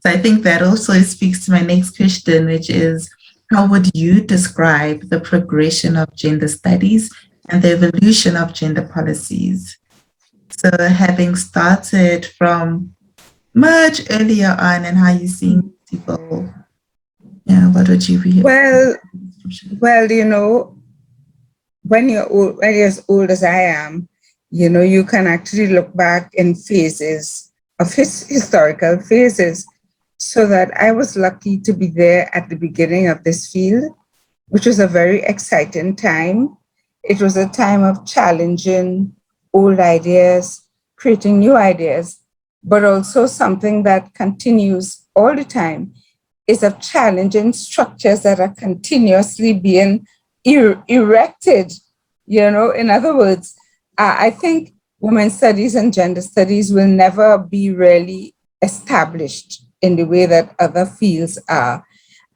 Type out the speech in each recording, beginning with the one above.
So I think that also speaks to my next question, which is how would you describe the progression of gender studies and the evolution of gender policies? So having started from much earlier on and how you're seeing people, yeah, what would you be? Well, when you're as old as I am, you can actually look back in phases of historical phases. So that I was lucky to be there at the beginning of this field, which was a very exciting time. It was a time of challenging old ideas, creating new ideas, but also something that continues all the time is of challenging structures that are continuously being erected. In other words, I think women's studies and gender studies will never be really established in the way that other fields are.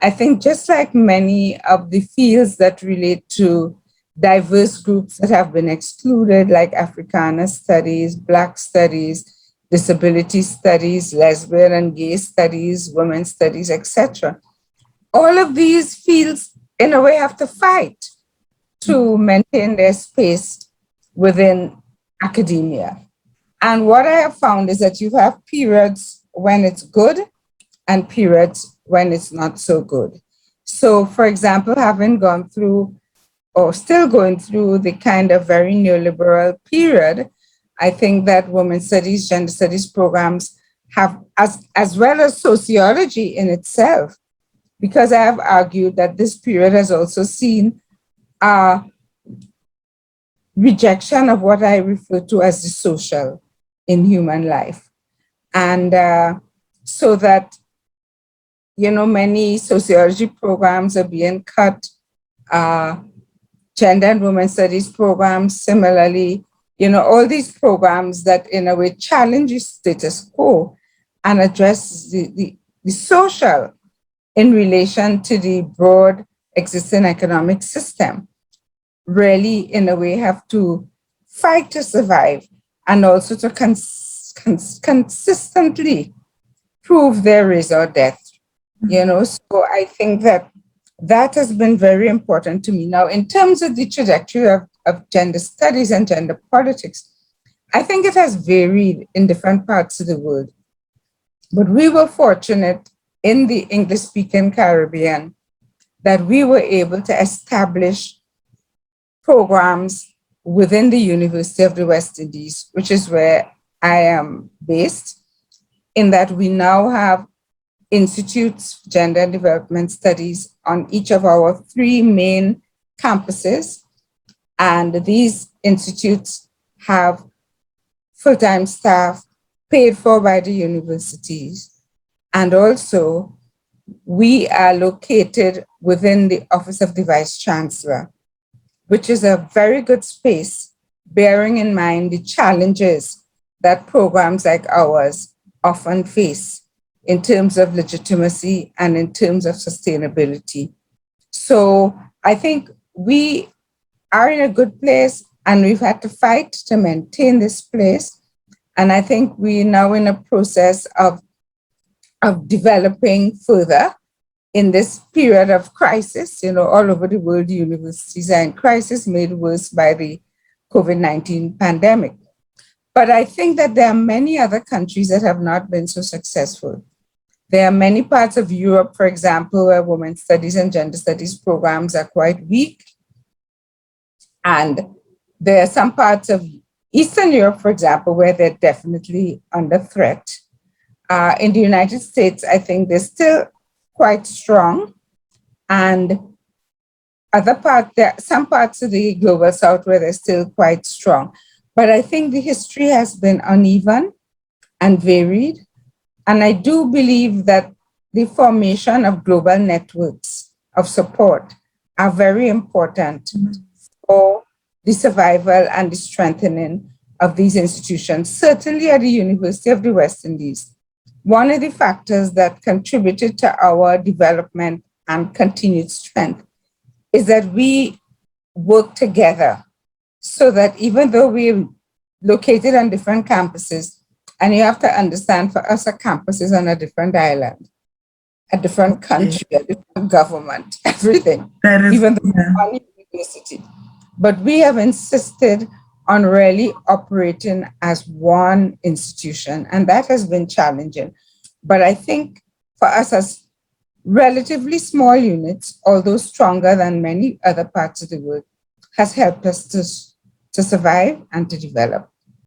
I think just like many of the fields that relate to diverse groups that have been excluded, like Africana studies, Black studies, disability studies, lesbian and gay studies, women's studies, etc. All of these fields, in a way, have to fight to maintain their space within academia. And what I have found is that you have periods when it's good and periods when it's not so good. So, for example, having gone through or still going through the kind of very neoliberal period, I think that women's studies, gender studies programs have, as well as sociology in itself, because I have argued that this period has also seen a rejection of what I refer to as the social in human life. And so that, many sociology programs are being cut, gender and women's studies programs, similarly, all these programs that in a way challenge the status quo and address the social in relation to the broad existing economic system really in a way have to fight to survive and also to consistently prove their race or death. So I think that has been very important to me. Now, in terms of the trajectory of gender studies and gender politics, I think it has varied in different parts of the world. But we were fortunate in the English-speaking Caribbean that we were able to establish programs within the University of the West Indies, which is where I am based, in that we now have institutes, gender and development studies on each of our 3 main campuses. And these institutes have full-time staff paid for by the universities. And also, we are located within the Office of the Vice Chancellor, which is a very good space, bearing in mind the challenges that programs like ours often face in terms of legitimacy and in terms of sustainability. So I think we are in a good place and we've had to fight to maintain this place. And I think we're now in a process of developing further in this period of crisis. All over the world, the universities are in crisis, made worse by the COVID-19 pandemic. But I think that there are many other countries that have not been so successful. There are many parts of Europe, for example, where women's studies and gender studies programs are quite weak. And there are some parts of Eastern Europe, for example, where they're definitely under threat. In the United States, I think they're still quite strong. And there are some parts of the global south where they're still quite strong. But I think the history has been uneven and varied. And I do believe that the formation of global networks of support are very important for the survival and the strengthening of these institutions. Certainly at the University of the West Indies, one of the factors that contributed to our development and continued strength is that we work together so that even though we're located on different campuses, And you have to understand, for us, a campus is on a different island, a different country, a different government, everything, That is, even though yeah. one university. But we have insisted on really operating as one institution, and that has been challenging. But I think for us as relatively small units, although stronger than many other parts of the world, has helped us to survive and to develop.